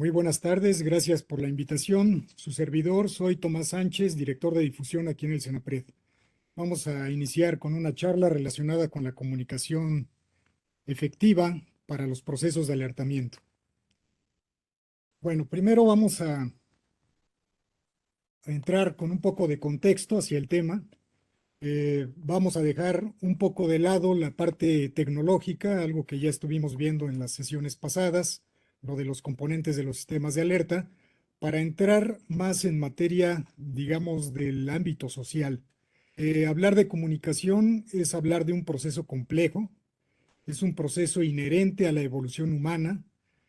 Muy buenas tardes, gracias por la invitación. Su servidor, soy Tomás Sánchez, director de difusión aquí en el Senapred. Vamos a iniciar con una charla relacionada con la comunicación efectiva para los procesos de alertamiento. Bueno, primero vamos a entrar con un poco de contexto hacia el tema. Vamos a dejar un poco de lado la parte tecnológica, algo que ya estuvimos viendo en las sesiones pasadas, lo de los componentes de los sistemas de alerta, para entrar más en materia, digamos, del ámbito social. Hablar de comunicación es hablar de un proceso complejo, es un proceso inherente a la evolución humana.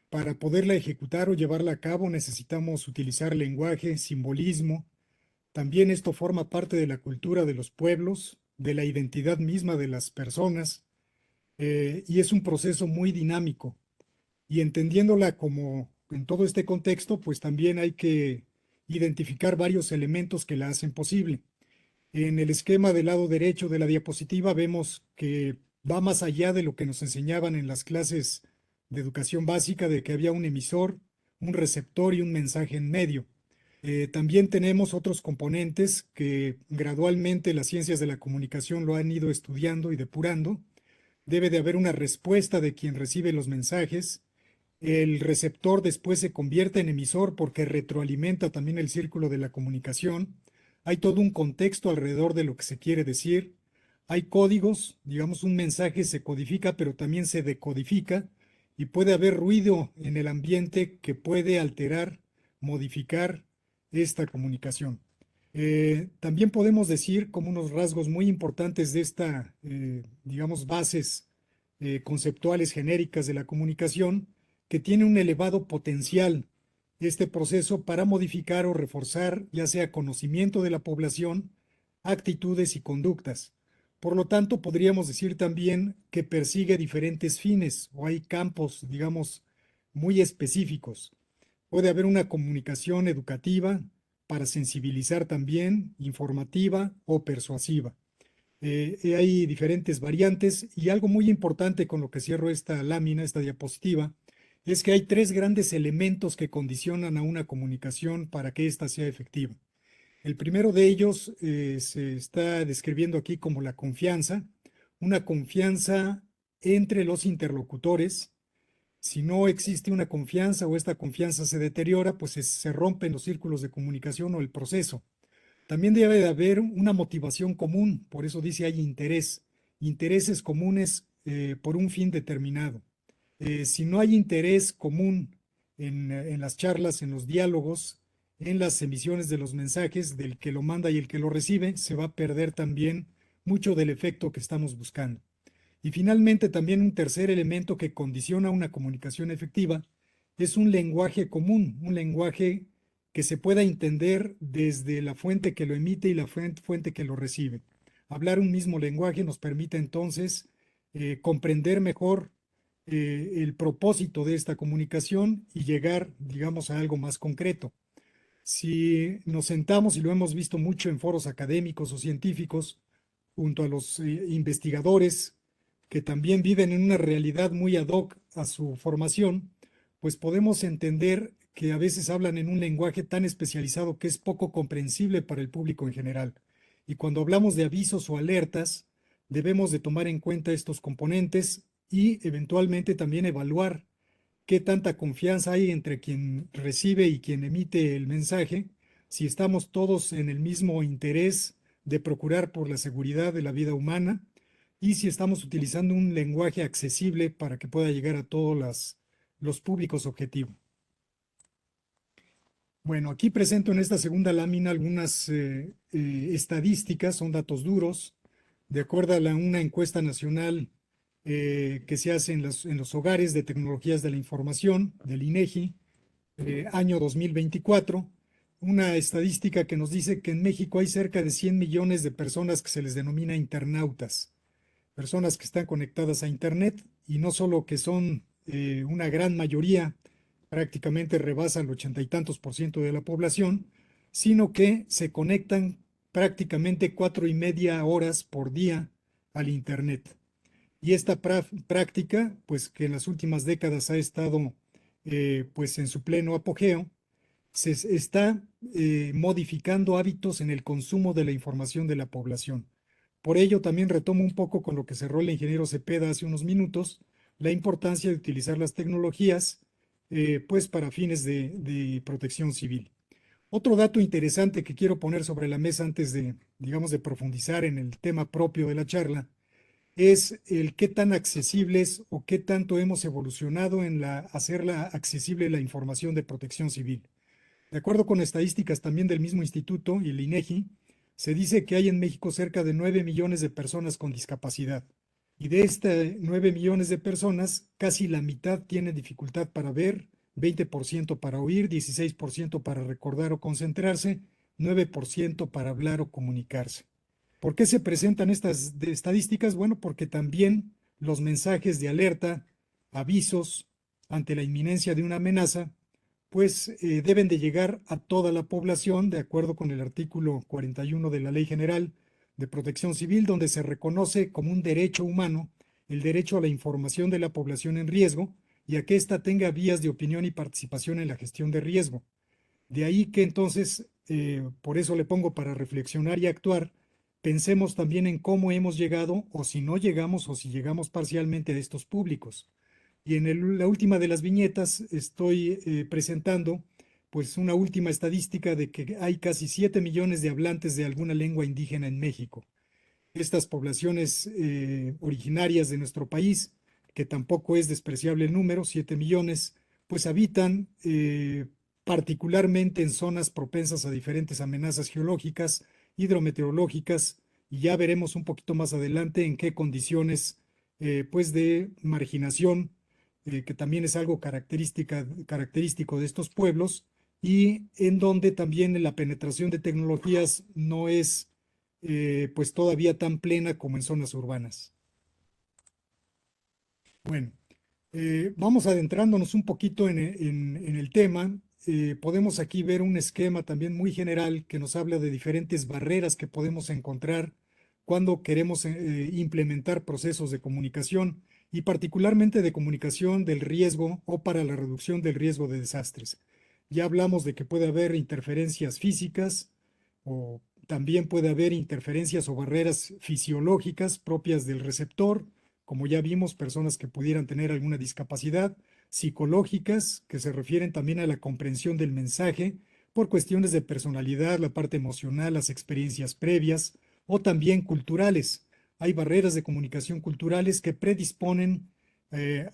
Para poderla ejecutar o llevarla a cabo necesitamos utilizar lenguaje, simbolismo. También esto forma parte de la cultura de los pueblos, de la identidad misma de las personas, y es un proceso muy dinámico. Y entendiéndola como en todo este contexto, pues también hay que identificar varios elementos que la hacen posible. En el esquema del lado derecho de la diapositiva vemos que va más allá de lo que nos enseñaban en las clases de educación básica, de que había un emisor, un receptor y un mensaje en medio. También tenemos otros componentes que gradualmente las ciencias de la comunicación lo han ido estudiando y depurando. Debe de haber una respuesta de quien recibe los mensajes. El receptor después se convierte en emisor porque retroalimenta también el círculo de la comunicación. Hay todo un contexto alrededor de lo que se quiere decir. Hay códigos, digamos, un mensaje se codifica, pero también se decodifica y puede haber ruido en el ambiente que puede alterar, modificar esta comunicación. También podemos decir como unos rasgos muy importantes de esta, digamos, bases conceptuales genéricas de la comunicación, que tiene un elevado potencial este proceso para modificar o reforzar ya sea conocimiento de la población, actitudes y conductas. Por lo tanto, podríamos decir también que persigue diferentes fines o hay campos, digamos, muy específicos. Puede haber una comunicación educativa para sensibilizar también, informativa o persuasiva. Hay diferentes variantes y algo muy importante con lo que cierro esta lámina, esta diapositiva, es que hay tres grandes elementos que condicionan a una comunicación para que ésta sea efectiva. El primero de ellos se está describiendo aquí como la confianza, una confianza entre los interlocutores. Si no existe una confianza o esta confianza se deteriora, pues se rompen los círculos de comunicación o el proceso. También debe de haber una motivación común, por eso dice hay interés, intereses comunes por un fin determinado. Si no hay interés común en las charlas, en los diálogos, en las emisiones de los mensajes del que lo manda y el que lo recibe, se va a perder también mucho del efecto que estamos buscando. Y finalmente, también un tercer elemento que condiciona una comunicación efectiva es un lenguaje común, un lenguaje que se pueda entender desde la fuente que lo emite y la fuente que lo recibe. Hablar un mismo lenguaje nos permite entonces comprender mejor el propósito de esta comunicación y llegar, digamos, a algo más concreto. Si nos sentamos, y lo hemos visto mucho en foros académicos o científicos, junto a los investigadores que también viven en una realidad muy ad hoc a su formación, pues podemos entender que a veces hablan en un lenguaje tan especializado que es poco comprensible para el público en general. Y cuando hablamos de avisos o alertas, debemos de tomar en cuenta estos componentes y eventualmente también evaluar qué tanta confianza hay entre quien recibe y quien emite el mensaje, si estamos todos en el mismo interés de procurar por la seguridad de la vida humana y si estamos utilizando un lenguaje accesible para que pueda llegar a todos los públicos objetivos. Bueno, aquí presento en esta segunda lámina algunas estadísticas, son datos duros, de acuerdo a una encuesta nacional que se hace en los hogares de tecnologías de la información del INEGI, año 2024, una estadística que nos dice que en México hay cerca de 100 millones de personas que se les denomina internautas, personas que están conectadas a Internet y no solo que son una gran mayoría, prácticamente rebasa el 80 y tantos % de la población, sino que se conectan prácticamente 4,5 horas por día al Internet. Y esta práctica, pues que en las últimas décadas ha estado pues en su pleno apogeo, está modificando hábitos en el consumo de la información de la población. Por ello, también retomo un poco con lo que cerró el ingeniero Cepeda hace unos minutos, la importancia de utilizar las tecnologías, pues para fines de protección civil. Otro dato interesante que quiero poner sobre la mesa antes de, digamos, de profundizar en el tema propio de la charla, es el qué tan accesibles o qué tanto hemos evolucionado en hacerla accesible la información de protección civil. De acuerdo con estadísticas también del mismo instituto y el INEGI, se dice que hay en México cerca de 9 millones de personas con discapacidad. Y de estas 9 millones de personas, casi la mitad tiene dificultad para ver, 20% para oír, 16% para recordar o concentrarse, 9% para hablar o comunicarse. ¿Por qué se presentan estas estadísticas? Bueno, porque también los mensajes de alerta, avisos ante la inminencia de una amenaza, pues deben de llegar a toda la población, de acuerdo con el artículo 41 de la Ley General de Protección Civil, donde se reconoce como un derecho humano el derecho a la información de la población en riesgo y a que ésta tenga vías de opinión y participación en la gestión de riesgo. De ahí que entonces, por eso le pongo para reflexionar y actuar, pensemos también en cómo hemos llegado o si no llegamos o si llegamos parcialmente a estos públicos. Y en la última de las viñetas estoy presentando pues una última estadística de que hay casi 7 millones de hablantes de alguna lengua indígena en México. Estas poblaciones originarias de nuestro país, que tampoco es despreciable el número, 7 millones, pues habitan particularmente en zonas propensas a diferentes amenazas geológicas, hidrometeorológicas, y ya veremos un poquito más adelante en qué condiciones pues de marginación, que también es algo característico de estos pueblos, y en donde también la penetración de tecnologías no es pues todavía tan plena como en zonas urbanas. Bueno, vamos adentrándonos un poquito en el tema. Podemos aquí ver un esquema también muy general que nos habla de diferentes barreras que podemos encontrar cuando queremos implementar procesos de comunicación y particularmente de comunicación del riesgo o para la reducción del riesgo de desastres. Ya hablamos de que puede haber interferencias físicas o también puede haber interferencias o barreras fisiológicas propias del receptor, como ya vimos, personas que pudieran tener alguna discapacidad, psicológicas, que se refieren también a la comprensión del mensaje por cuestiones de personalidad, la parte emocional, las experiencias previas, o también culturales. Hay barreras de comunicación culturales que predisponen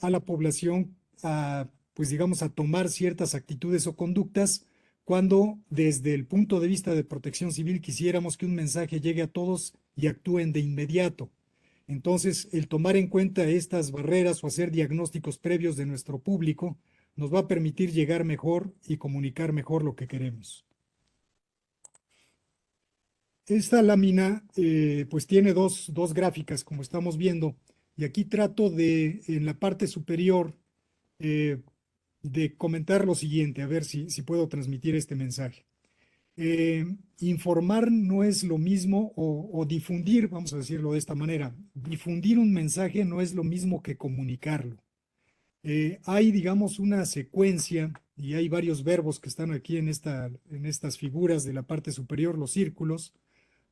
a la población a, pues digamos, a tomar ciertas actitudes o conductas cuando desde el punto de vista de protección civil quisiéramos que un mensaje llegue a todos y actúen de inmediato. Entonces, el tomar en cuenta estas barreras o hacer diagnósticos previos de nuestro público nos va a permitir llegar mejor y comunicar mejor lo que queremos. Esta lámina pues tiene dos gráficas, como estamos viendo, y aquí trato de, en la parte superior, eh, de comentar lo siguiente, a ver si puedo transmitir este mensaje. Informar no es lo mismo, o difundir, vamos a decirlo de esta manera, difundir un mensaje no es lo mismo que comunicarlo. Hay, digamos, una secuencia y hay varios verbos que están aquí en estas figuras de la parte superior, los círculos,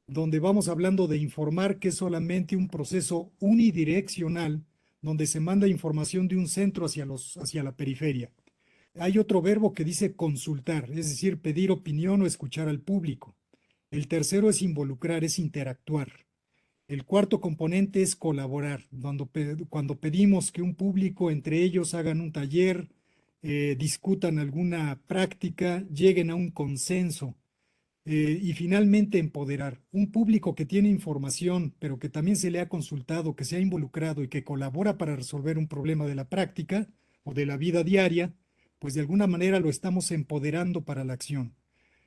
donde vamos hablando de informar, que es solamente un proceso unidireccional, donde se manda información de un centro hacia la periferia. Hay otro verbo que dice consultar, es decir, pedir opinión o escuchar al público. El tercero es involucrar, es interactuar. El cuarto componente es colaborar, cuando pedimos que un público entre ellos hagan un taller, discutan alguna práctica, lleguen a un consenso. Y finalmente empoderar. Un público que tiene información, pero que también se le ha consultado, que se ha involucrado y que colabora para resolver un problema de la práctica o de la vida diaria, pues de alguna manera lo estamos empoderando para la acción.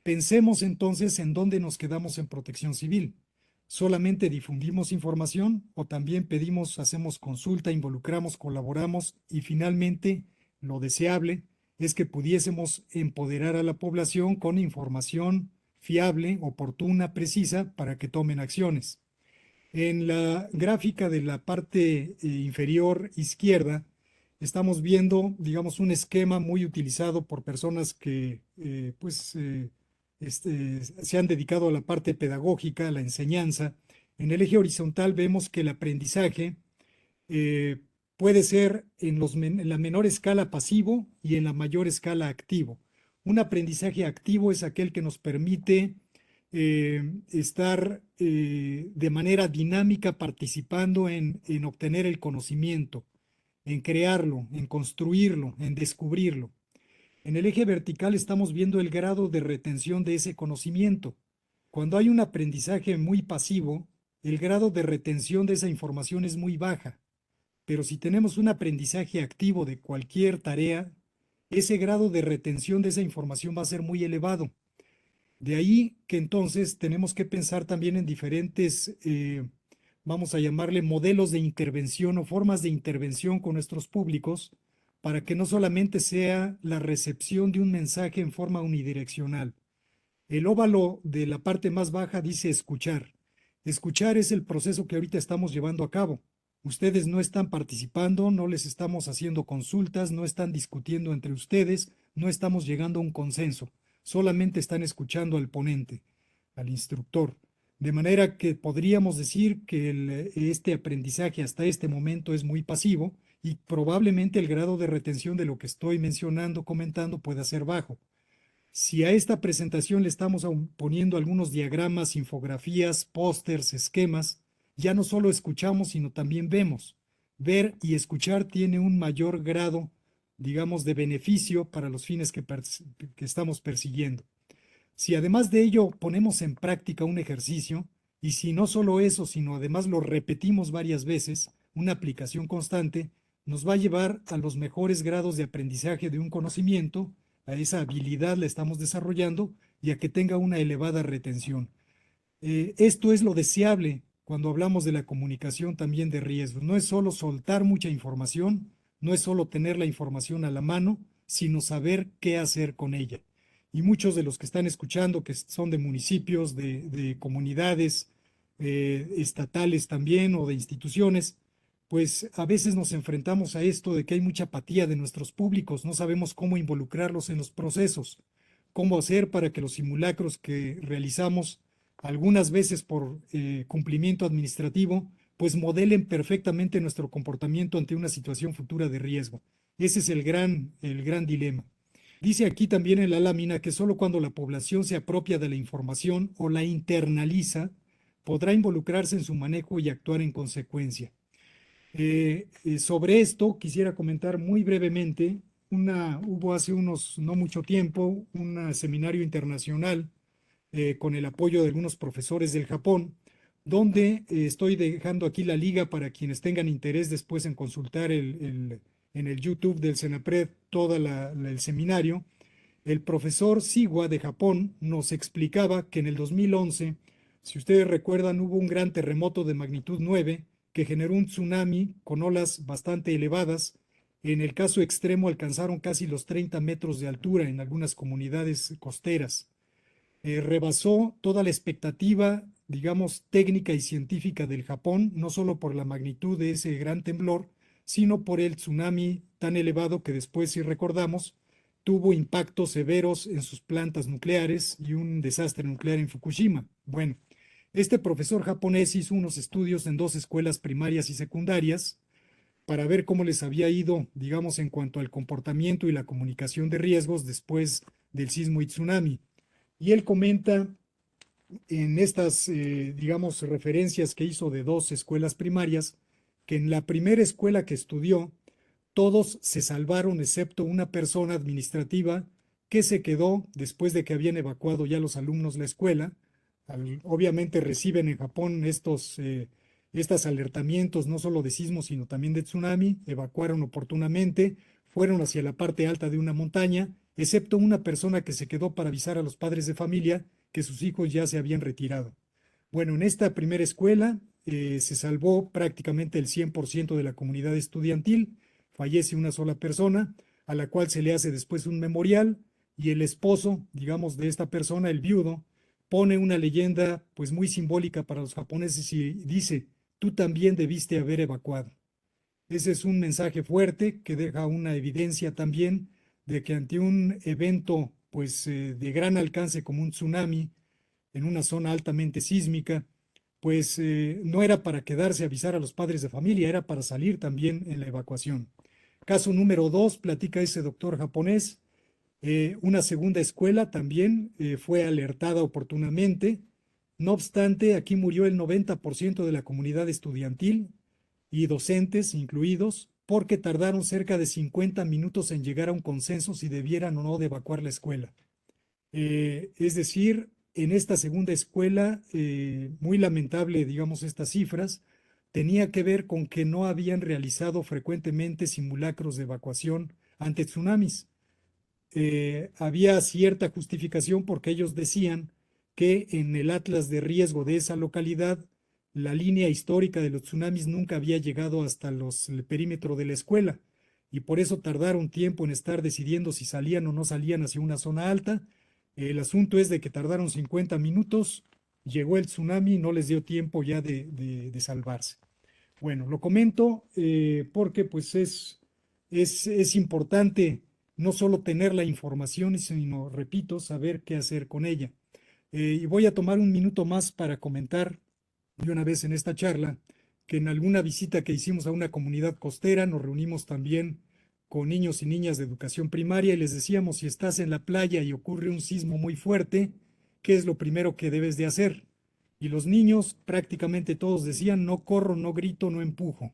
Pensemos entonces en dónde nos quedamos en protección civil. ¿Solamente difundimos información o también pedimos, hacemos consulta, involucramos, colaboramos y finalmente lo deseable es que pudiésemos empoderar a la población con información fiable, oportuna, precisa para que tomen acciones? En la gráfica de la parte inferior izquierda estamos viendo, digamos, un esquema muy utilizado por personas que, se han dedicado a la parte pedagógica, a la enseñanza. En el eje horizontal vemos que el aprendizaje eh, puede ser en la menor escala pasivo y en la mayor escala activo. Un aprendizaje activo es aquel que nos permite estar de manera dinámica participando en obtener el conocimiento, en crearlo, en construirlo, en descubrirlo. En el eje vertical estamos viendo el grado de retención de ese conocimiento. Cuando hay un aprendizaje muy pasivo, el grado de retención de esa información es muy baja. Pero si tenemos un aprendizaje activo de cualquier tarea, ese grado de retención de esa información va a ser muy elevado. De ahí que entonces tenemos que pensar también en diferentes, vamos a llamarle modelos de intervención o formas de intervención con nuestros públicos, para que no solamente sea la recepción de un mensaje en forma unidireccional. El óvalo de la parte más baja dice escuchar. Escuchar es el proceso que ahorita estamos llevando a cabo. Ustedes no están participando, no les estamos haciendo consultas, no están discutiendo entre ustedes, no estamos llegando a un consenso. Solamente están escuchando al ponente, al instructor. De manera que podríamos decir que este aprendizaje hasta este momento es muy pasivo y probablemente el grado de retención de lo que estoy mencionando, comentando, pueda ser bajo. Si a esta presentación le estamos poniendo algunos diagramas, infografías, pósters, esquemas, ya no solo escuchamos, sino también vemos. Ver y escuchar tiene un mayor grado, digamos, de beneficio para los fines que estamos persiguiendo. Si además de ello ponemos en práctica un ejercicio, y si no solo eso, sino además lo repetimos varias veces, una aplicación constante, nos va a llevar a los mejores grados de aprendizaje de un conocimiento, a esa habilidad la estamos desarrollando y a que tenga una elevada retención. Esto es lo deseable cuando hablamos de la comunicación también de riesgos. No es solo soltar mucha información, no es solo tener la información a la mano, sino saber qué hacer con ella. Y muchos de los que están escuchando, que son de municipios, de comunidades estatales también o de instituciones, pues a veces nos enfrentamos a esto de que hay mucha apatía de nuestros públicos, no sabemos cómo involucrarlos en los procesos, cómo hacer para que los simulacros que realizamos algunas veces por cumplimiento administrativo, pues modelen perfectamente nuestro comportamiento ante una situación futura de riesgo. Ese es el gran dilema. Dice aquí también en la lámina que solo cuando la población se apropia de la información o la internaliza, podrá involucrarse en su manejo y actuar en consecuencia. Sobre esto quisiera comentar muy brevemente. Hubo hace no mucho tiempo un seminario internacional con el apoyo de algunos profesores del Japón, donde estoy dejando aquí la liga para quienes tengan interés después en consultar en el YouTube del CENAPRED todo el seminario. El profesor Siwa de Japón nos explicaba que en el 2011, si ustedes recuerdan, hubo un gran terremoto de magnitud 9 que generó un tsunami con olas bastante elevadas. En el caso extremo alcanzaron casi los 30 metros de altura en algunas comunidades costeras. Rebasó toda la expectativa, digamos, técnica y científica del Japón, no solo por la magnitud de ese gran temblor, sino por el tsunami tan elevado que después, si recordamos, tuvo impactos severos en sus plantas nucleares y un desastre nuclear en Fukushima. Bueno, este profesor japonés hizo unos estudios en dos escuelas primarias y secundarias para ver cómo les había ido, digamos, en cuanto al comportamiento y la comunicación de riesgos después del sismo y tsunami. Y él comenta en estas, digamos, referencias que hizo de dos escuelas primarias, que en la primera escuela que estudió, todos se salvaron excepto una persona administrativa que se quedó después de que habían evacuado ya los alumnos la escuela. Obviamente reciben en Japón estos alertamientos no solo de sismo, sino también de tsunami, evacuaron oportunamente, fueron hacia la parte alta de una montaña, excepto una persona que se quedó para avisar a los padres de familia que sus hijos ya se habían retirado. Bueno, en esta primera escuela se salvó prácticamente el 100% de la comunidad estudiantil, fallece una sola persona, a la cual se le hace después un memorial, y el esposo, digamos, de esta persona, el viudo, pone una leyenda pues muy simbólica para los japoneses y dice, tú también debiste haber evacuado. Ese es un mensaje fuerte que deja una evidencia también de que ante un evento pues, de gran alcance como un tsunami en una zona altamente sísmica, pues no era para quedarse a avisar a los padres de familia, era para salir también en la evacuación. Caso número 2, platica ese doctor japonés. Una segunda escuela también fue alertada oportunamente. No obstante, aquí murió el 90% de la comunidad estudiantil y docentes incluidos, porque tardaron cerca de 50 minutos en llegar a un consenso si debieran o no de evacuar la escuela. Es decir, en esta segunda escuela, muy lamentable, digamos, estas cifras, tenía que ver con que no habían realizado frecuentemente simulacros de evacuación ante tsunamis. Había cierta justificación porque ellos decían que en el atlas de riesgo de esa localidad, la línea histórica de los tsunamis nunca había llegado hasta el perímetro de la escuela y por eso tardaron tiempo en estar decidiendo si salían o no salían hacia una zona alta. El asunto es de que tardaron 50 minutos, llegó el tsunami y no les dio tiempo ya de salvarse. Bueno, lo comento porque pues es importante no solo tener la información, sino, repito, saber qué hacer con ella. Y voy a tomar un minuto más para comentar de una vez en esta charla que en alguna visita que hicimos a una comunidad costera nos reunimos también con niños y niñas de educación primaria y les decíamos, si estás en la playa y ocurre un sismo muy fuerte, ¿qué es lo primero que debes de hacer? Y los niños prácticamente todos decían, no corro, no grito, no empujo.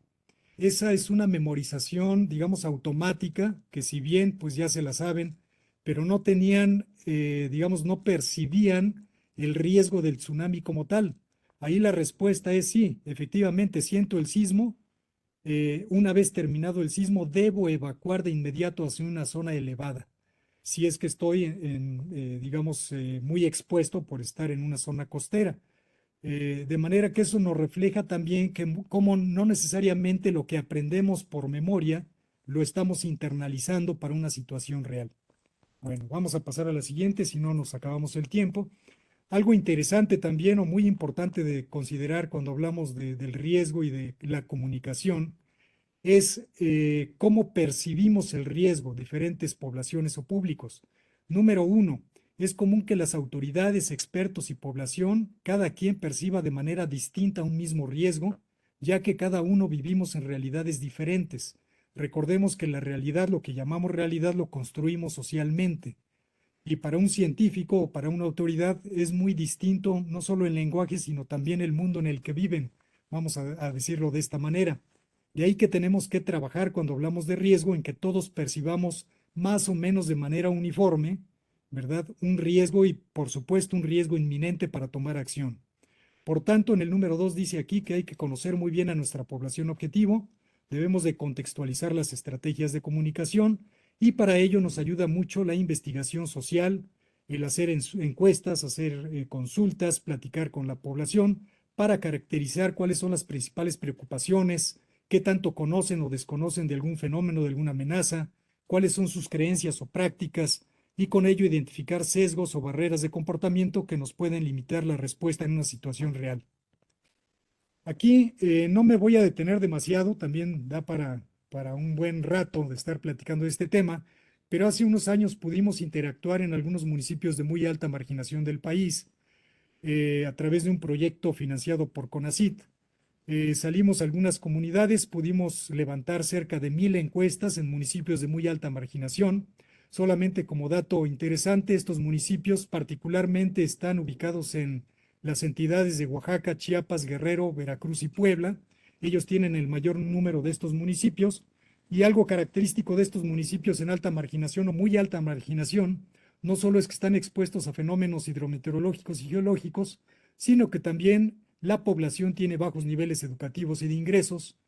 Esa es una memorización, digamos, automática, que si bien pues ya se la saben, pero no tenían, digamos, no percibían el riesgo del tsunami como tal. Ahí la respuesta es sí, efectivamente siento el sismo. Una vez terminado el sismo, debo evacuar de inmediato hacia una zona elevada. Si es que estoy digamos, muy expuesto por estar en una zona costera. De manera que eso nos refleja también que como no necesariamente lo que aprendemos por memoria lo estamos internalizando para una situación real. Bueno, vamos a pasar a la siguiente, si no nos acabamos el tiempo. Algo interesante también o muy importante de considerar cuando hablamos del riesgo y de la comunicación es cómo percibimos el riesgo, diferentes poblaciones o públicos. Número uno, es común que las autoridades, expertos y población, cada quien perciba de manera distinta un mismo riesgo, ya que cada uno vivimos en realidades diferentes. Recordemos que la realidad, lo que llamamos realidad, lo construimos socialmente. Y para un científico o para una autoridad es muy distinto no solo el lenguaje, sino también el mundo en el que viven. Vamos a decirlo de esta manera. De ahí que tenemos que trabajar cuando hablamos de riesgo en que todos percibamos más o menos de manera uniforme, ¿verdad? Un riesgo y por supuesto un riesgo inminente para tomar acción. Por tanto, en el número 2 dice aquí que hay que conocer muy bien a nuestra población objetivo, debemos de contextualizar las estrategias de comunicación y para ello nos ayuda mucho la investigación social, el hacer encuestas, hacer consultas, platicar con la población para caracterizar cuáles son las principales preocupaciones, qué tanto conocen o desconocen de algún fenómeno, de alguna amenaza, cuáles son sus creencias o prácticas, y con ello identificar sesgos o barreras de comportamiento que nos pueden limitar la respuesta en una situación real. Aquí no me voy a detener demasiado, también da para un buen rato de estar platicando de este tema, pero hace unos años pudimos interactuar en algunos municipios de muy alta marginación del país a través de un proyecto financiado por CONACYT. Salimos a algunas comunidades, pudimos levantar cerca de 1,000 encuestas en municipios de muy alta marginación. Solamente como dato interesante, estos municipios particularmente están ubicados en las entidades de Oaxaca, Chiapas, Guerrero, Veracruz y Puebla. Ellos tienen el mayor número de estos municipios y algo característico de estos municipios en alta marginación o muy alta marginación, no solo es que están expuestos a fenómenos hidrometeorológicos y geológicos, sino que también la población tiene bajos niveles educativos y de ingresos,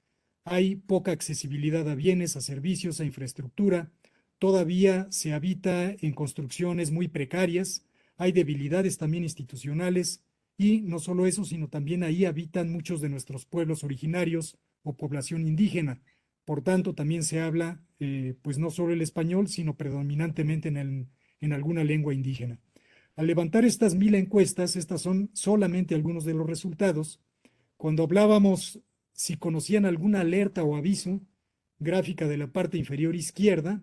hay poca accesibilidad a bienes, a servicios, a infraestructura, todavía se habita en construcciones muy precarias, hay debilidades también institucionales y no solo eso, sino también ahí habitan muchos de nuestros pueblos originarios o población indígena. Por tanto, también se habla, pues no solo el español, sino predominantemente en alguna lengua indígena. Al levantar estas 1,000 encuestas, estas son solamente algunos de los resultados. Cuando hablábamos si conocían alguna alerta o aviso, gráfica de la parte inferior izquierda,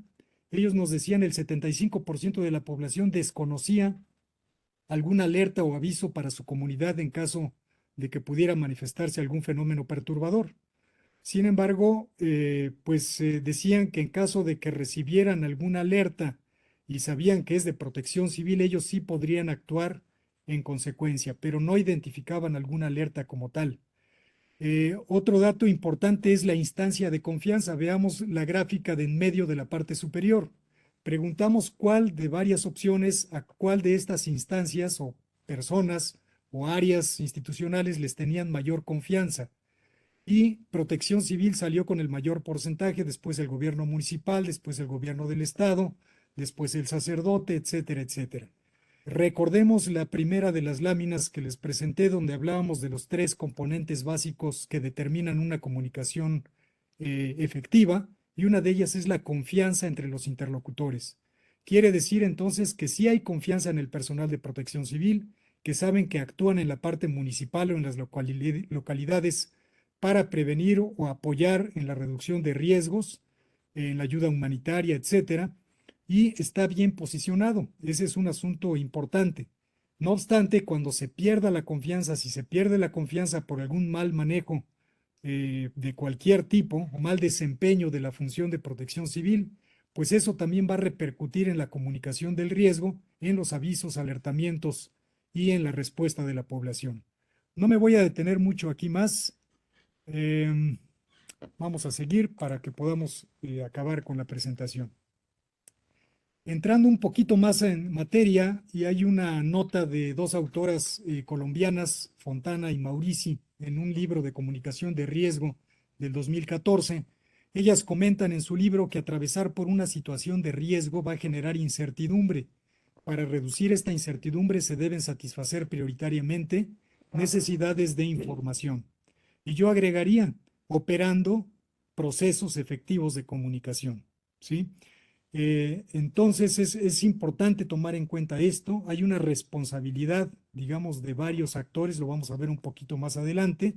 ellos nos decían el 75% de la población desconocía alguna alerta o aviso para su comunidad en caso de que pudiera manifestarse algún fenómeno perturbador. Sin embargo, decían que en caso de que recibieran alguna alerta y sabían que es de protección civil, ellos sí podrían actuar en consecuencia, pero no identificaban alguna alerta como tal. Otro dato importante es la instancia de confianza. Veamos la gráfica de en medio de la parte superior. Preguntamos cuál de varias opciones, a cuál de estas instancias o personas o áreas institucionales les tenían mayor confianza. Y Protección Civil salió con el mayor porcentaje, después el gobierno municipal, después el gobierno del estado, después el sacerdote, etcétera, etcétera. Recordemos la primera de las láminas que les presenté, donde hablábamos de los tres componentes básicos que determinan una comunicación efectiva, y una de ellas es la confianza entre los interlocutores. Quiere decir entonces que sí hay confianza en el personal de Protección Civil, que saben que actúan en la parte municipal o en las localidades para prevenir o apoyar en la reducción de riesgos, en la ayuda humanitaria, etcétera, y está bien posicionado. Ese es un asunto importante. No obstante, cuando se pierda la confianza, si se pierde la confianza por algún mal manejo de cualquier tipo o mal desempeño de la función de protección civil, pues eso también va a repercutir en la comunicación del riesgo, en los avisos, alertamientos y en la respuesta de la población. No me voy a detener mucho aquí más. Em, Vamos a seguir para que podamos acabar con la presentación. Entrando un poquito más en materia, y hay una nota de dos autoras colombianas, Fontana y Maurici, en un libro de comunicación de riesgo del 2014. Ellas comentan en su libro que atravesar por una situación de riesgo va a generar incertidumbre. Para reducir esta incertidumbre se deben satisfacer prioritariamente necesidades de información. Y yo agregaría, operando procesos efectivos de comunicación, ¿sí? Entonces es importante tomar en cuenta esto. Hay una responsabilidad, digamos, de varios actores, lo vamos a ver un poquito más adelante.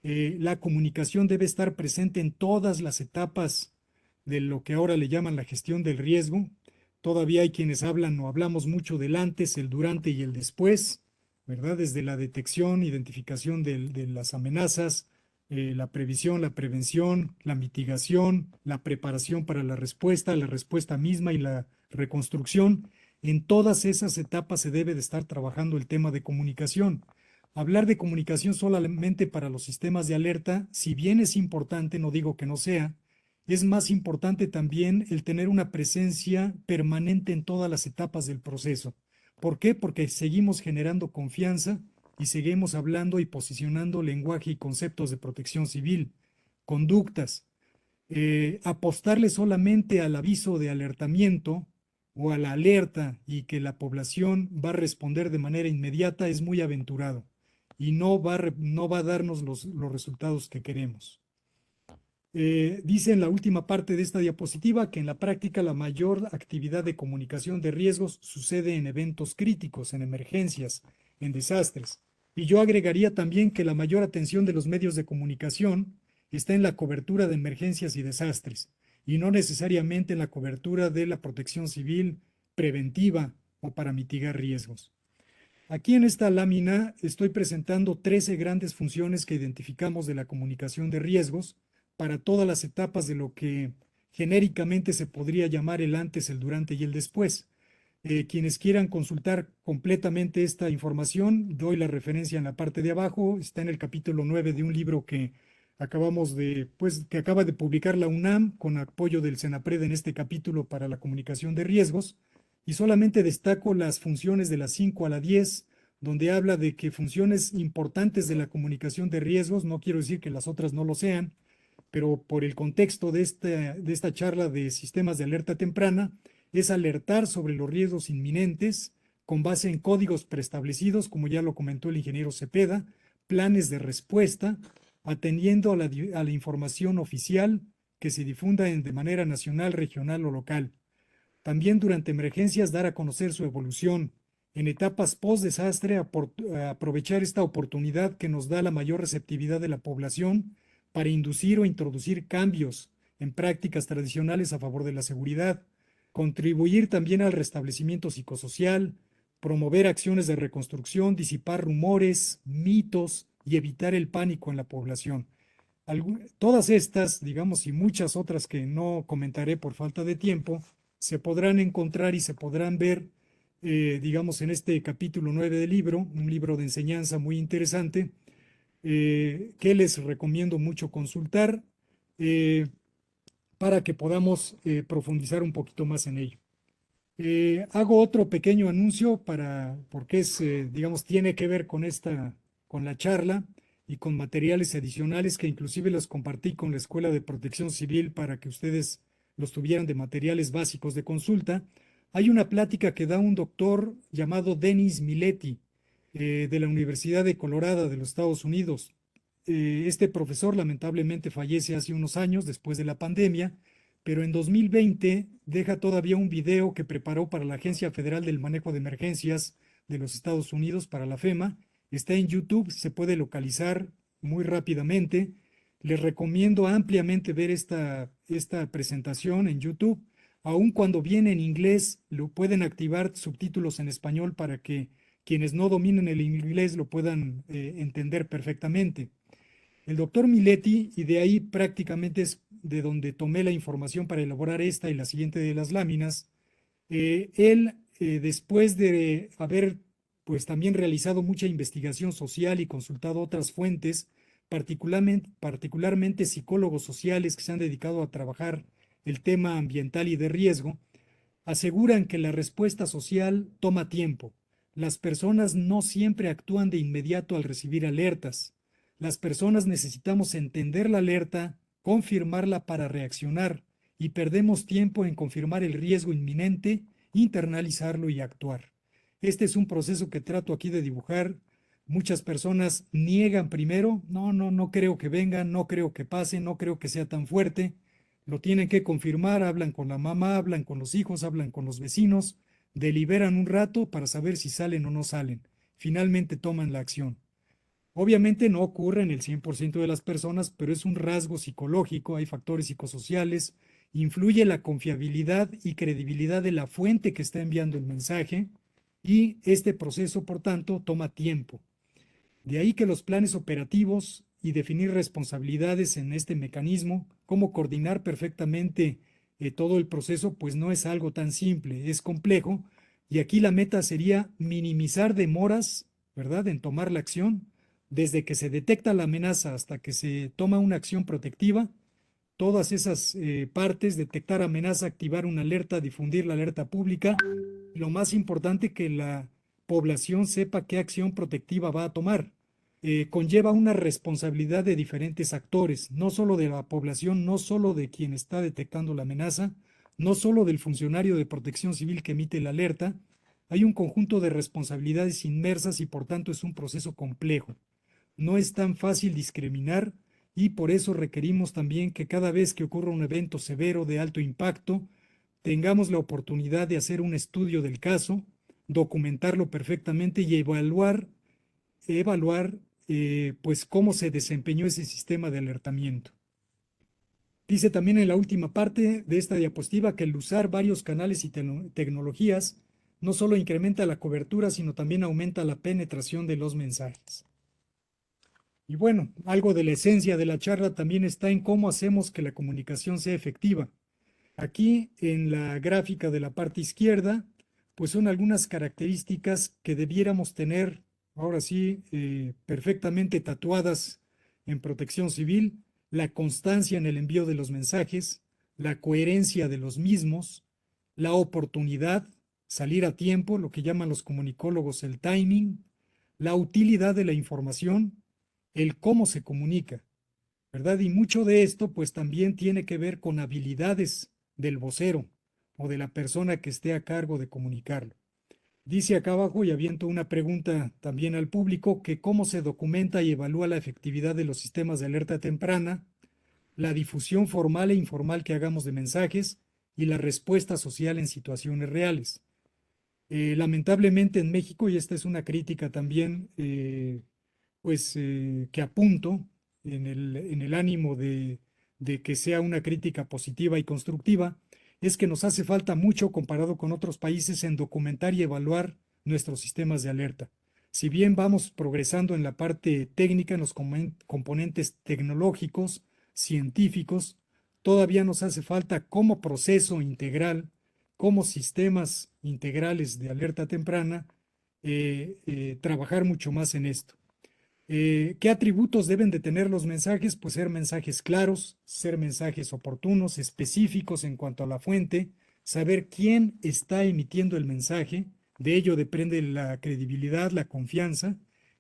La comunicación debe estar presente en todas las etapas de lo que ahora le llaman la gestión del riesgo. Todavía hay quienes hablan o hablamos mucho del antes, el durante y el después, ¿verdad? Desde la detección, identificación de las amenazas, la previsión, la prevención, la mitigación, la preparación para la respuesta misma y la reconstrucción. En todas esas etapas se debe de estar trabajando el tema de comunicación. Hablar de comunicación solamente para los sistemas de alerta, si bien es importante, no digo que no sea, es más importante también el tener una presencia permanente en todas las etapas del proceso. ¿Por qué? Porque seguimos generando confianza y seguimos hablando y posicionando lenguaje y conceptos de protección civil, conductas. Apostarle solamente al aviso de alertamiento o a la alerta y que la población va a responder de manera inmediata es muy aventurado y no va a darnos los resultados que queremos. Dice en la última parte de esta diapositiva que en la práctica la mayor actividad de comunicación de riesgos sucede en eventos críticos, en emergencias, en desastres. Y yo agregaría también que la mayor atención de los medios de comunicación está en la cobertura de emergencias y desastres, y no necesariamente en la cobertura de la protección civil preventiva o para mitigar riesgos. Aquí en esta lámina estoy presentando 13 grandes funciones que identificamos de la comunicación de riesgos para todas las etapas de lo que genéricamente se podría llamar el antes, el durante y el después. Quienes quieran consultar completamente esta información, doy la referencia en la parte de abajo, está en el capítulo 9 de un libro que que acaba de publicar la UNAM con apoyo del CENAPRED en este capítulo para la comunicación de riesgos, y solamente destaco las funciones de la 5 a la 10, donde habla de que funciones importantes de la comunicación de riesgos, no quiero decir que las otras no lo sean, pero por el contexto de esta charla de sistemas de alerta temprana, es alertar sobre los riesgos inminentes con base en códigos preestablecidos, como ya lo comentó el ingeniero Cepeda, planes de respuesta, atendiendo a la información oficial que se difunda de manera nacional, regional o local. También durante emergencias dar a conocer su evolución. En etapas post-desastre, aprovechar esta oportunidad que nos da la mayor receptividad de la población para inducir o introducir cambios en prácticas tradicionales a favor de la seguridad, contribuir también al restablecimiento psicosocial, promover acciones de reconstrucción, disipar rumores, mitos y evitar el pánico en la población. Todas estas, digamos, y muchas otras que no comentaré por falta de tiempo, se podrán encontrar y se podrán ver, digamos, en este capítulo 9 del libro, un libro de enseñanza muy interesante, que les recomiendo mucho consultar eh, para que podamos profundizar un poquito más en ello. Hago otro pequeño anuncio porque digamos, tiene que ver con la charla y con materiales adicionales que inclusive los compartí con la Escuela de Protección Civil para que ustedes los tuvieran de materiales básicos de consulta. Hay una plática que da un doctor llamado Dennis Miletti, de la Universidad de Colorado de los Estados Unidos. Este profesor lamentablemente fallece hace unos años después de la pandemia, pero en 2020 deja todavía un video que preparó para la Agencia Federal del Manejo de Emergencias de los Estados Unidos, para la FEMA. Está en YouTube, se puede localizar muy rápidamente. Les recomiendo ampliamente ver esta presentación en YouTube. Aun cuando viene en inglés, lo pueden activar subtítulos en español para que quienes no dominen el inglés lo puedan entender perfectamente. El doctor Miletti, y de ahí prácticamente es de donde tomé la información para elaborar esta y la siguiente de las láminas, él, después de haber pues también realizado mucha investigación social y consultado otras fuentes, particularmente psicólogos sociales que se han dedicado a trabajar el tema ambiental y de riesgo, aseguran que la respuesta social toma tiempo. Las personas no siempre actúan de inmediato al recibir alertas. Las personas necesitamos entender la alerta, confirmarla para reaccionar y perdemos tiempo en confirmar el riesgo inminente, internalizarlo y actuar. Este es un proceso que trato aquí de dibujar. Muchas personas niegan primero, no creo que venga, no creo que pase, no creo que sea tan fuerte. Lo tienen que confirmar, hablan con la mamá, hablan con los hijos, hablan con los vecinos, deliberan un rato para saber si salen o no salen. Finalmente toman la acción. Obviamente no ocurre en el 100% de las personas, pero es un rasgo psicológico, hay factores psicosociales, influye la confiabilidad y credibilidad de la fuente que está enviando el mensaje y este proceso, por tanto, toma tiempo. De ahí que los planes operativos y definir responsabilidades en este mecanismo, cómo coordinar perfectamente todo el proceso, pues no es algo tan simple, es complejo. Y aquí la meta sería minimizar demoras, ¿verdad?, en tomar la acción, desde que se detecta la amenaza hasta que se toma una acción protectiva. Todas esas partes, detectar amenaza, activar una alerta, difundir la alerta pública. Lo más importante, que la población sepa qué acción protectiva va a tomar. Conlleva una responsabilidad de diferentes actores, no solo de la población, no solo de quien está detectando la amenaza, no solo del funcionario de protección civil que emite la alerta. Hay un conjunto de responsabilidades inmersas y por tanto es un proceso complejo. No es tan fácil discriminar y por eso requerimos también que cada vez que ocurra un evento severo de alto impacto, tengamos la oportunidad de hacer un estudio del caso, documentarlo perfectamente y evaluar pues cómo se desempeñó ese sistema de alertamiento. Dice también en la última parte de esta diapositiva que el usar varios canales y tecnologías no solo incrementa la cobertura, sino también aumenta la penetración de los mensajes. Y bueno, algo de la esencia de la charla también está en cómo hacemos que la comunicación sea efectiva. Aquí en la gráfica de la parte izquierda, pues son algunas características que debiéramos tener, ahora sí, perfectamente tatuadas en Protección Civil: la constancia en el envío de los mensajes, la coherencia de los mismos, la oportunidad, salir a tiempo, lo que llaman los comunicólogos el timing, la utilidad de la información, el cómo se comunica, ¿verdad? Y mucho de esto pues también tiene que ver con habilidades del vocero o de la persona que esté a cargo de comunicarlo. Dice acá abajo, y aviento una pregunta también al público, que cómo se documenta y evalúa la efectividad de los sistemas de alerta temprana, la difusión formal e informal que hagamos de mensajes y la respuesta social en situaciones reales. Lamentablemente en México, y esta es una crítica también, que apunto en el ánimo de que sea una crítica positiva y constructiva, es que nos hace falta mucho comparado con otros países en documentar y evaluar nuestros sistemas de alerta. Si bien vamos progresando en la parte técnica, en los componentes tecnológicos, científicos, todavía nos hace falta como proceso integral, como sistemas integrales de alerta temprana, trabajar mucho más en esto. ¿Qué atributos deben de tener los mensajes? Pues ser mensajes claros, ser mensajes oportunos, específicos en cuanto a la fuente, saber quién está emitiendo el mensaje, de ello depende la credibilidad, la confianza,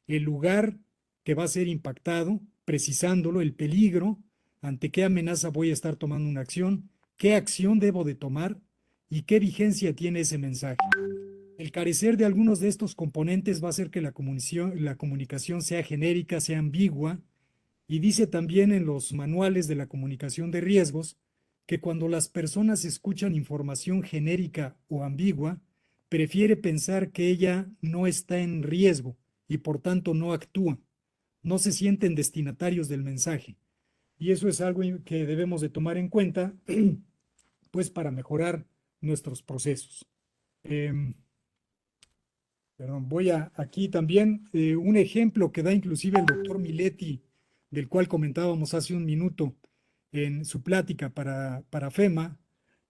el lugar que va a ser impactado, precisándolo, el peligro, ante qué amenaza voy a estar tomando una acción, qué acción debo de tomar y qué vigencia tiene ese mensaje. El carecer de algunos de estos componentes va a hacer que la comunicación sea genérica, sea ambigua, y dice también en los manuales de la comunicación de riesgos que cuando las personas escuchan información genérica o ambigua, prefiere pensar que ella no está en riesgo y por tanto no actúa, no se sienten destinatarios del mensaje. Y eso es algo que debemos de tomar en cuenta, pues para mejorar nuestros procesos. Perdón, voy a aquí también un ejemplo que da inclusive el doctor Miletti, del cual comentábamos hace un minuto en su plática para FEMA,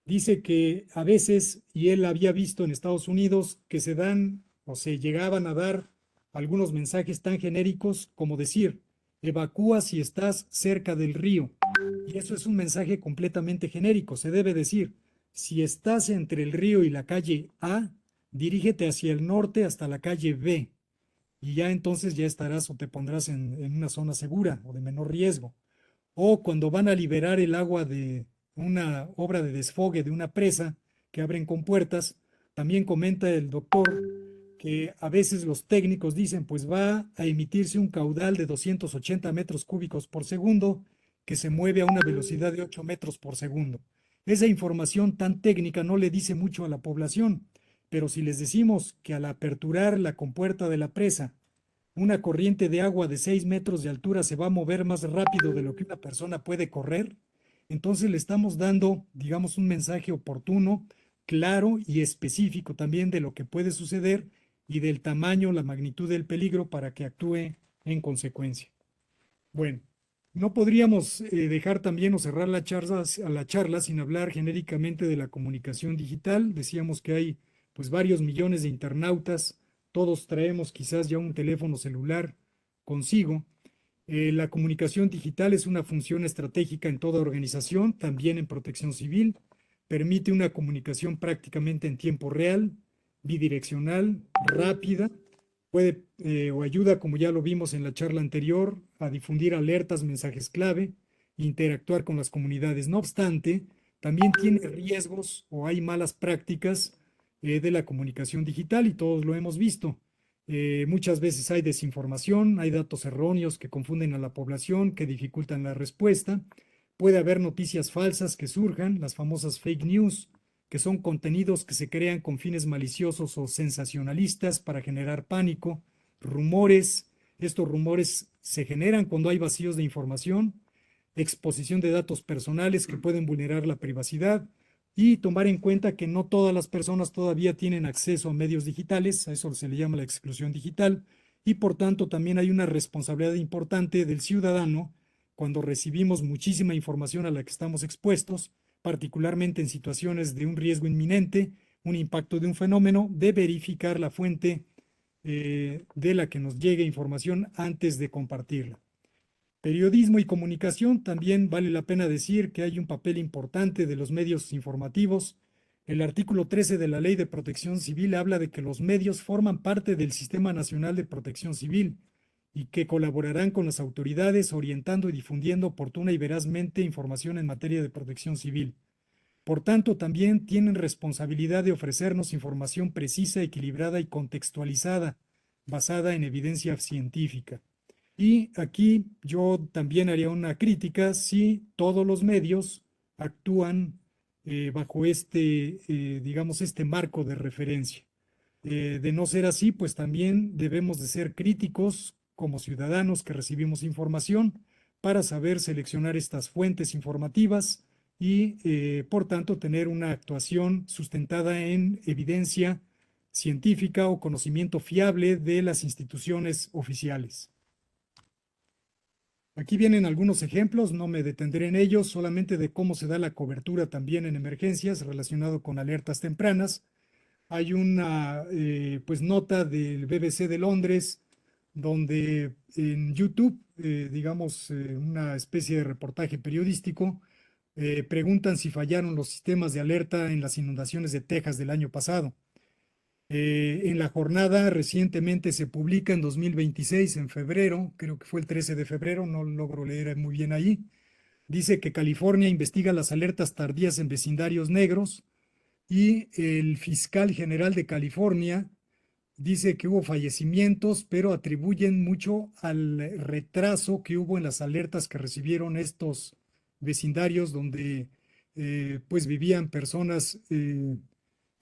dice que a veces, y él había visto en Estados Unidos, que se dan o se llegaban a dar algunos mensajes tan genéricos como decir, evacúa si estás cerca del río. Y eso es un mensaje completamente genérico. Se debe decir, si estás entre el río y la calle A, dirígete hacia el norte hasta la calle B y ya entonces ya estarás o te pondrás en una zona segura o de menor riesgo. O cuando van a liberar el agua de una obra de desfogue de una presa que abren con puertas, también comenta el doctor que a veces los técnicos dicen, pues va a emitirse un caudal de 280 metros cúbicos por segundo que se mueve a una velocidad de 8 metros por segundo. Esa información tan técnica no le dice mucho a la población, pero si les decimos que al aperturar la compuerta de la presa, una corriente de agua de 6 metros de altura se va a mover más rápido de lo que una persona puede correr, entonces le estamos dando, digamos, un mensaje oportuno, claro y específico también de lo que puede suceder y del tamaño, la magnitud del peligro para que actúe en consecuencia. Bueno, no podríamos dejar también o cerrar la charla sin hablar genéricamente de la comunicación digital. Decíamos que hay pues varios millones de internautas, todos traemos quizás ya un teléfono celular consigo. La comunicación digital es una función estratégica en toda organización, también en protección civil. Permite una comunicación prácticamente en tiempo real, bidireccional, rápida. Puede o ayuda, como ya lo vimos en la charla anterior, a difundir alertas, mensajes clave, interactuar con las comunidades. No obstante, también tiene riesgos o hay malas prácticas de la comunicación digital y todos lo hemos visto. Muchas veces hay desinformación, hay datos erróneos que confunden a la población, que dificultan la respuesta. Puede haber noticias falsas que surjan, las famosas fake news, que son contenidos que se crean con fines maliciosos o sensacionalistas para generar pánico, rumores. Estos rumores se generan cuando hay vacíos de información, exposición de datos personales que pueden vulnerar la privacidad y tomar en cuenta que no todas las personas todavía tienen acceso a medios digitales, a eso se le llama la exclusión digital, y por tanto también hay una responsabilidad importante del ciudadano cuando recibimos muchísima información a la que estamos expuestos, particularmente en situaciones de un riesgo inminente, un impacto de un fenómeno, de verificar la fuente de la que nos llegue información antes de compartirla. Periodismo y comunicación, también vale la pena decir que hay un papel importante de los medios informativos. El artículo 13 de la Ley de Protección Civil habla de que los medios forman parte del Sistema Nacional de Protección Civil y que colaborarán con las autoridades orientando y difundiendo oportuna y verazmente información en materia de protección civil. Por tanto, también tienen responsabilidad de ofrecernos información precisa, equilibrada y contextualizada, basada en evidencia científica. Y aquí yo también haría una crítica si todos los medios actúan bajo este, digamos, este marco de referencia. De no ser así, pues también debemos de ser críticos como ciudadanos que recibimos información para saber seleccionar estas fuentes informativas y, por tanto, tener una actuación sustentada en evidencia científica o conocimiento fiable de las instituciones oficiales. Aquí vienen algunos ejemplos, no me detendré en ellos, solamente de cómo se da la cobertura también en emergencias relacionado con alertas tempranas. Hay una pues nota del BBC de Londres, donde en YouTube, digamos, una especie de reportaje periodístico, preguntan si fallaron los sistemas de alerta en las inundaciones de Texas del año pasado. En la jornada recientemente se publica en 2026, en febrero, creo que fue el 13 de febrero, no logro leer muy bien ahí. Dice que California investiga las alertas tardías en vecindarios negros y el fiscal general de California dice que hubo fallecimientos, pero atribuyen mucho al retraso que hubo en las alertas que recibieron estos vecindarios donde pues vivían personas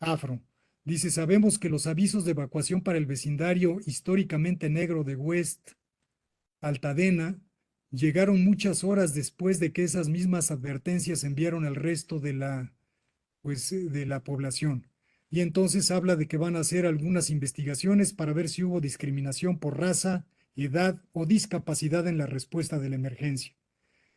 afro. Dice, sabemos que los avisos de evacuación para el vecindario históricamente negro de West Altadena llegaron muchas horas después de que esas mismas advertencias se enviaron al resto de de la población. Y entonces habla de que van a hacer algunas investigaciones para ver si hubo discriminación por raza, edad o discapacidad en la respuesta de la emergencia.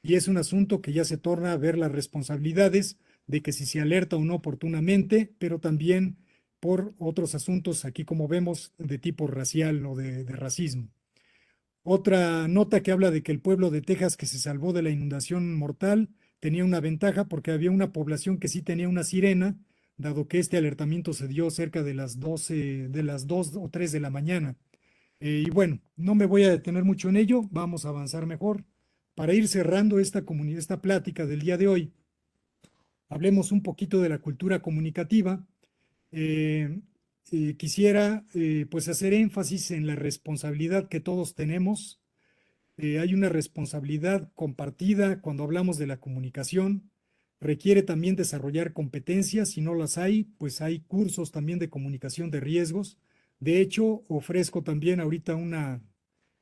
Y es un asunto que ya se torna a ver las responsabilidades de que si se alerta o no oportunamente, pero también por otros asuntos, aquí como vemos, de tipo racial o de racismo. Otra nota que habla de que el pueblo de Texas que se salvó de la inundación mortal tenía una ventaja porque había una población que sí tenía una sirena, dado que este alertamiento se dio cerca de las 12, de las 2 o 3 de la mañana. Y bueno, no me voy a detener mucho en ello, vamos a avanzar mejor. Para ir cerrando esta plática del día de hoy, hablemos un poquito de la cultura comunicativa. Eh, Quisiera pues hacer énfasis en la responsabilidad que todos tenemos. Hay una responsabilidad compartida cuando hablamos de la comunicación. Requiere también desarrollar competencias. Si no las hay, pues hay cursos también de comunicación de riesgos. De hecho, ofrezco también ahorita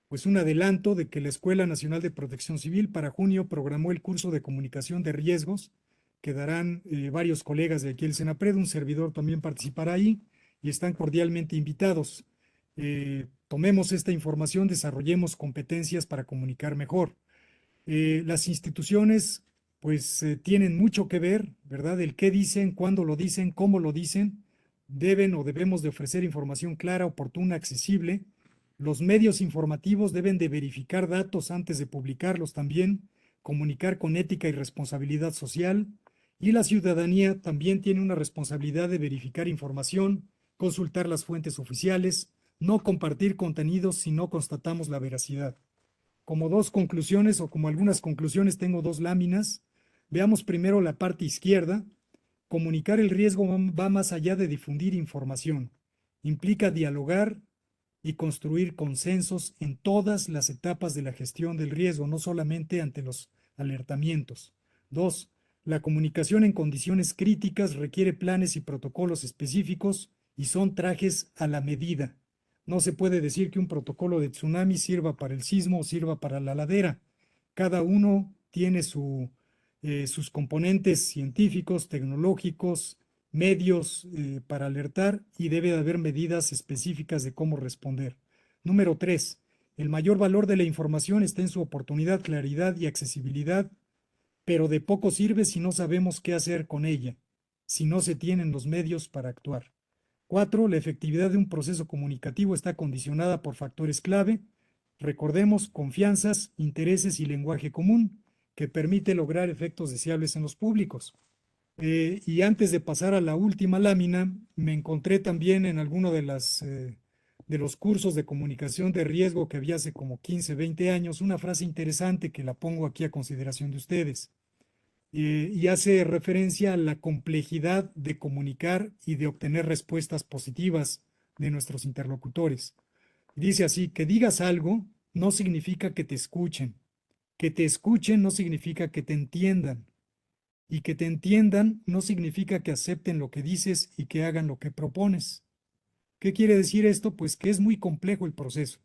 pues un adelanto de que la Escuela Nacional de Protección Civil para junio programó el curso de comunicación de riesgos que darán varios colegas de aquí el Senapred, un servidor también participará ahí y están cordialmente invitados. Tomemos esta información, desarrollemos competencias para comunicar mejor. Las instituciones pues tienen mucho que ver, ¿verdad? El qué dicen, cuándo lo dicen, cómo lo dicen. Deben o debemos de ofrecer información clara, oportuna, accesible. Los medios informativos deben de verificar datos antes de publicarlos también, comunicar con ética y responsabilidad social. Y la ciudadanía también tiene una responsabilidad de verificar información, consultar las fuentes oficiales, no compartir contenidos si no constatamos la veracidad. Como dos conclusiones o como algunas conclusiones tengo dos láminas. Veamos primero la parte izquierda. Comunicar el riesgo va más allá de difundir información. Implica dialogar y construir consensos en todas las etapas de la gestión del riesgo, no solamente ante los alertamientos. Dos, la comunicación en condiciones críticas requiere planes y protocolos específicos y son trajes a la medida. No se puede decir que un protocolo de tsunami sirva para el sismo o sirva para la ladera. Cada uno tiene sus componentes científicos, tecnológicos, medios para alertar y debe de haber medidas específicas de cómo responder. Número 3. El mayor valor de la información está en su oportunidad, claridad y accesibilidad, pero de poco sirve si no sabemos qué hacer con ella, si no se tienen los medios para actuar. 4. La efectividad de un proceso comunicativo está condicionada por factores clave. Recordemos confianzas, intereses y lenguaje común, que permite lograr efectos deseables en los públicos. Y antes de pasar a la última lámina, me encontré también en alguno de los cursos de comunicación de riesgo que había hace como 15, 20 años, una frase interesante que la pongo aquí a consideración de ustedes. Y hace referencia a la complejidad de comunicar y de obtener respuestas positivas de nuestros interlocutores. Dice así, que digas algo no significa que te escuchen no significa que te entiendan, y que te entiendan no significa que acepten lo que dices y que hagan lo que propones. ¿Qué quiere decir esto? Pues que es muy complejo el proceso.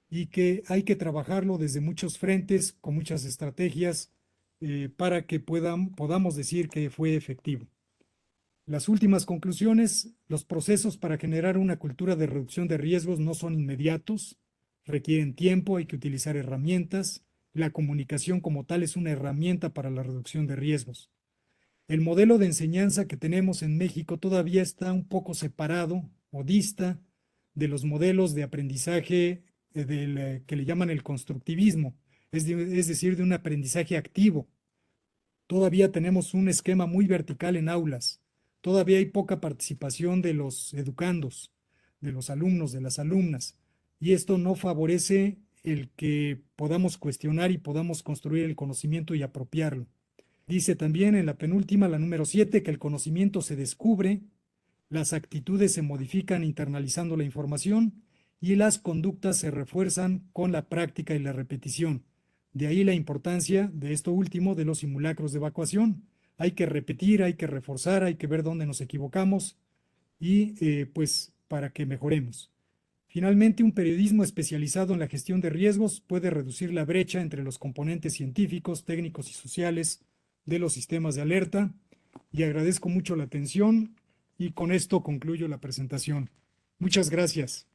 y que hay que trabajarlo desde muchos frentes, con muchas estrategias, para que podamos decir que fue efectivo. Las últimas conclusiones: los procesos para generar una cultura de reducción de riesgos no son inmediatos, requieren tiempo, hay que utilizar herramientas. La comunicación como tal es una herramienta para la reducción de riesgos. El modelo de enseñanza que tenemos en México todavía está un poco separado o dista de los modelos de aprendizaje que le llaman el constructivismo, es decir, de un aprendizaje activo. Todavía tenemos un esquema muy vertical en aulas. Todavía hay poca participación de los educandos, de los alumnos, de las alumnas. Y esto no favorece el que podamos cuestionar y podamos construir el conocimiento y apropiarlo. Dice también en la penúltima, la número 7, que el conocimiento se descubre, las actitudes se modifican internalizando la información y las conductas se refuerzan con la práctica y la repetición. De ahí la importancia de esto último, de los simulacros de evacuación. Hay que repetir, hay que reforzar, hay que ver dónde nos equivocamos y pues para que mejoremos. Finalmente, un periodismo especializado en la gestión de riesgos puede reducir la brecha entre los componentes científicos, técnicos y sociales de los sistemas de alerta. Y agradezco mucho la atención y con esto concluyo la presentación. Muchas gracias.